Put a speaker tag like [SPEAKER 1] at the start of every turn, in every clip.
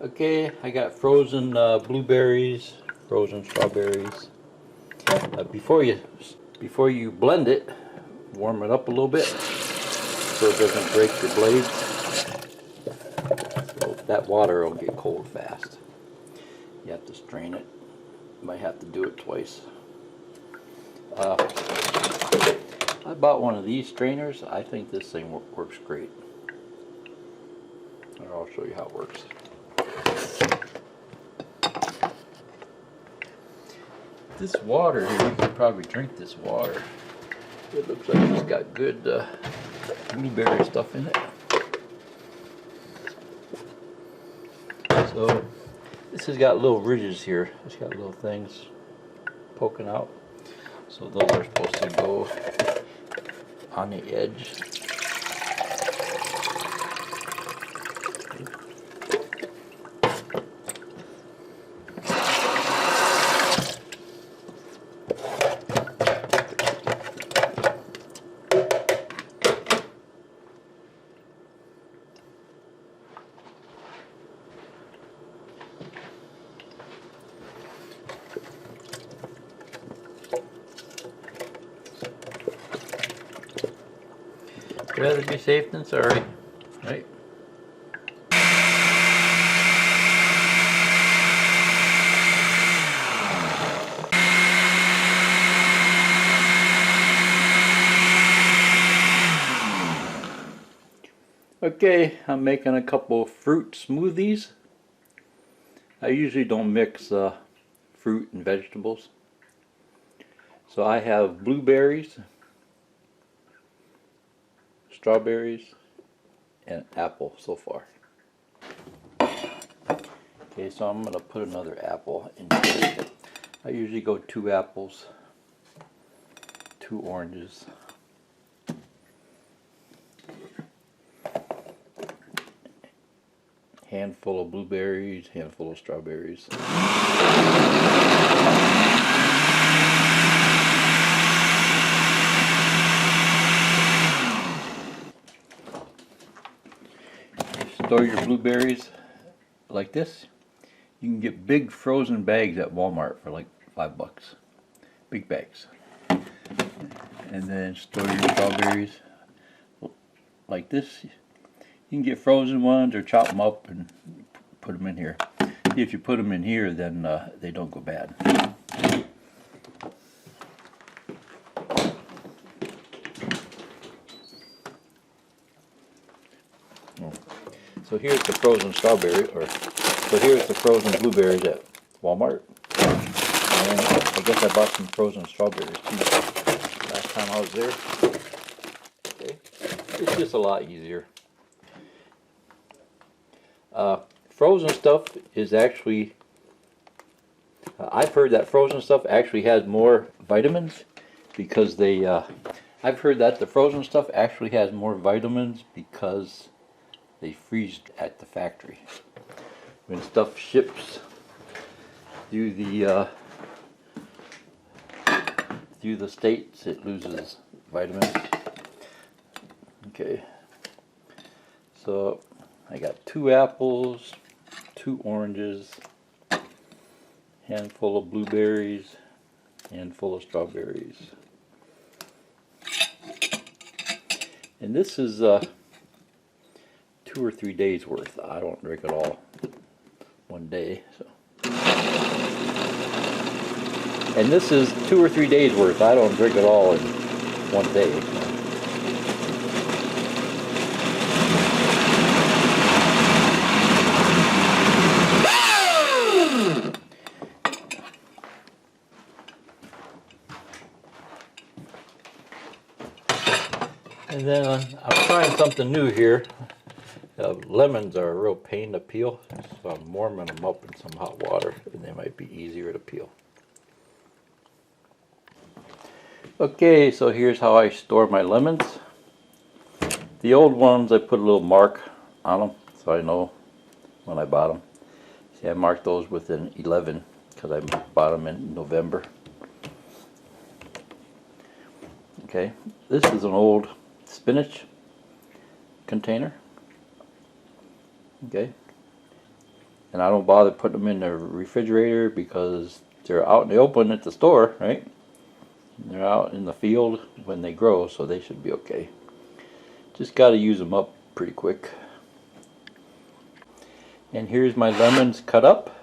[SPEAKER 1] Okay, I got frozen blueberries, frozen strawberries. Before you blend it, warm it up a little bit so it doesn't break your blades. So that water will get cold fast. You have to strain it. You might have to do it twice. I bought one of these strainers. I think this thing works great. I'll show you how it works. This water here, you can probably drink this water. It looks like it's got good blueberry stuff in it. So this has got little ridges here. It's got little things poking out. So those are supposed to go on the edge. Rather be safe than sorry, right? Okay, I'm making a couple fruit smoothies. I usually don't mix fruit and vegetables. So I have blueberries, strawberries, and apple so far. Okay, so I'm going to put another apple in here. I usually go 2 apples, 2 oranges, handful of blueberries, handful of strawberries. Store your blueberries like this. You can get big frozen bags at Walmart for like $5. Big bags. And then store your strawberries like this. You can get frozen ones or chop them up and put them in here. If you put them in here, then they don't go bad. So here's the frozen strawberry, so here's the frozen blueberries at Walmart. And I guess I bought some frozen strawberries too last time I was there. Okay, it's just a lot easier. Frozen stuff is actually, I've heard that frozen stuff actually has more vitamins because I've heard that the frozen stuff actually has more vitamins because they freeze at the factory. When stuff ships through the states, it loses vitamins. Okay, so I got 2 apples, 2 oranges, handful of blueberries, handful of strawberries, and this is 2 or 3 days worth. I don't drink it all one day. So. And this is 2 or 3 days worth. I don't drink it all in one day. And then I'm trying something new here. Lemons are a real pain to peel, so I'm warming them up in some hot water, and they might be easier to peel. Okay, so here's how I store my lemons. The old ones, I put a little mark on them, so I know when I bought them. See, I marked those with an 11, because I bought them in November. Okay, this is an old spinach container. Okay, and I don't bother putting them in the refrigerator because they're out in the open at the store, right? They're out in the field when they grow, so they should be okay. Just got to use them up pretty quick. And here's my lemons cut up.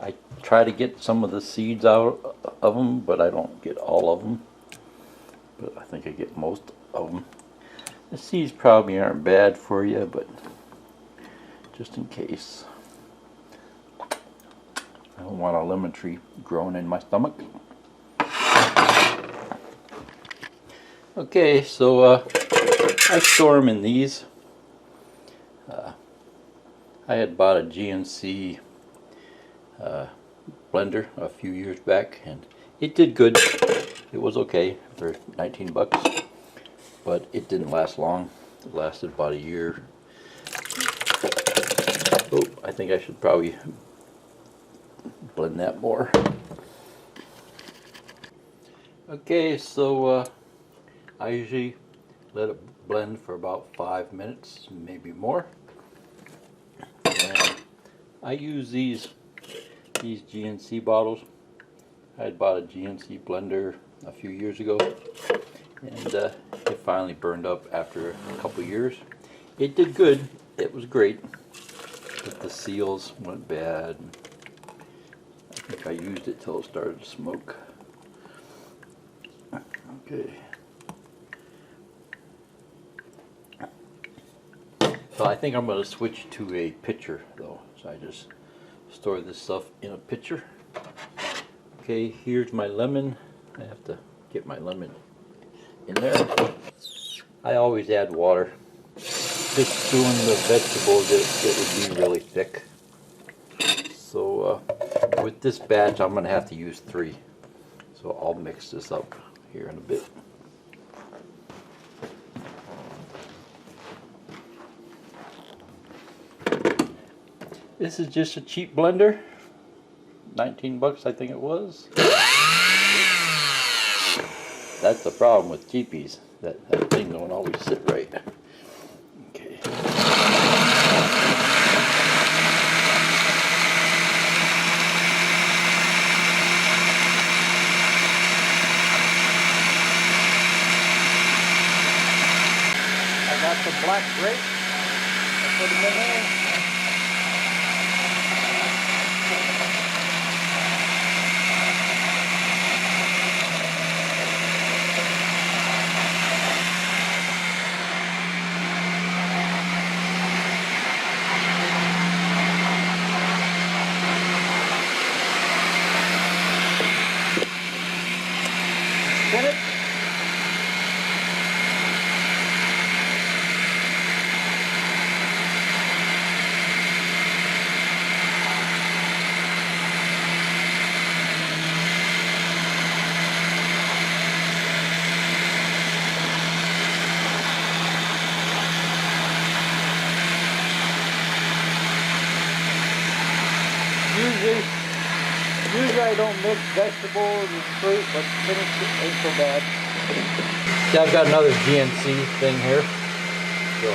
[SPEAKER 1] I try to get some of the seeds out of them, but I don't get all of them. But I think I get most of them. The seeds probably aren't bad for you, but just in case. I don't want a lemon tree growing in my stomach. Okay, so I store them in these. I had bought a GNC blender a few years back, and it did good. It was okay for 19 bucks, but it didn't last long. It lasted about a year. Oh, I think I should probably blend that more. Okay, so I usually let it blend for about 5 minutes, maybe more. And I use these GNC bottles. I had bought a GNC blender a few years ago, and it finally burned up after a couple years. It did good. It was great, but the seals went bad. I think I used it till it started to smoke. Okay. So I think I'm going to switch to a pitcher though. So I just store this stuff in a pitcher. Okay, here's my lemon. I have to get my lemon in there. I always add water. Just doing the vegetables, it would be really thick. So with this batch, I'm going to have to use 3. So I'll mix this up here in a bit. This is just a cheap blender. 19 bucks, I think it was. That's the problem with cheapies. That thing don't always sit right. Okay. I got some black grapes. I put them in there. Spin it. Usually I don't mix vegetables and fruit, but spinach ain't so bad. See, I've got another GNC thing here, so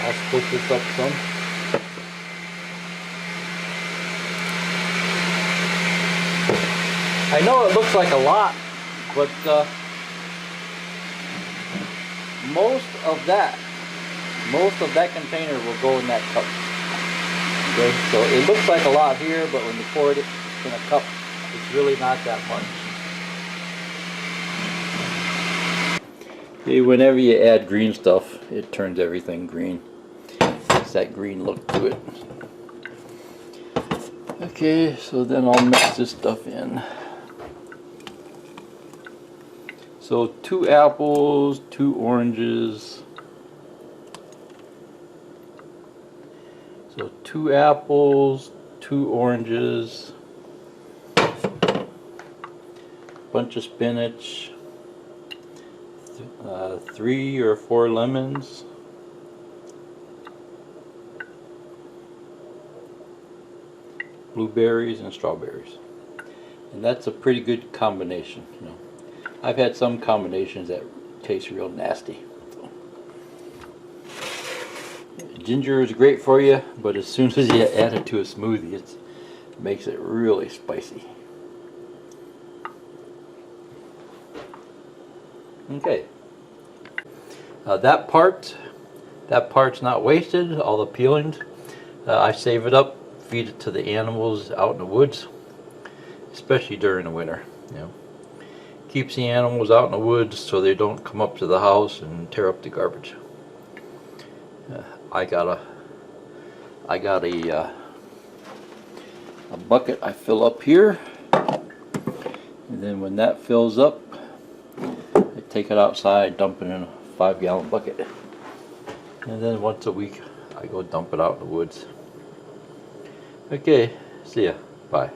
[SPEAKER 1] I'll split this up some. I know it looks like a lot, but most of that container will go in that cup. Okay, so it looks like a lot here, but when you pour it in a cup, it's really not that much. Okay, whenever you add green stuff, it turns everything green. It's that green look to it. Okay, so then I'll mix this stuff in. So 2 apples, 2 oranges. So 2 apples, 2 oranges, bunch of spinach, 3 or 4 lemons, blueberries and strawberries. And that's a pretty good combination, you know. I've had some combinations that taste real nasty. Ginger is great for you, but as soon as you add it to a smoothie, it makes it really spicy. Okay. That part's not wasted. All the peelings, I save it up, feed it to the animals out in the woods, especially during the winter. You know, keeps the animals out in the woods so they don't come up to the house and tear up the garbage. I got a bucket I fill up here, and then when that fills up, I take it outside, dump it in a 5-gallon bucket, and then once a week I go dump it out in the woods. Okay, see ya. Bye.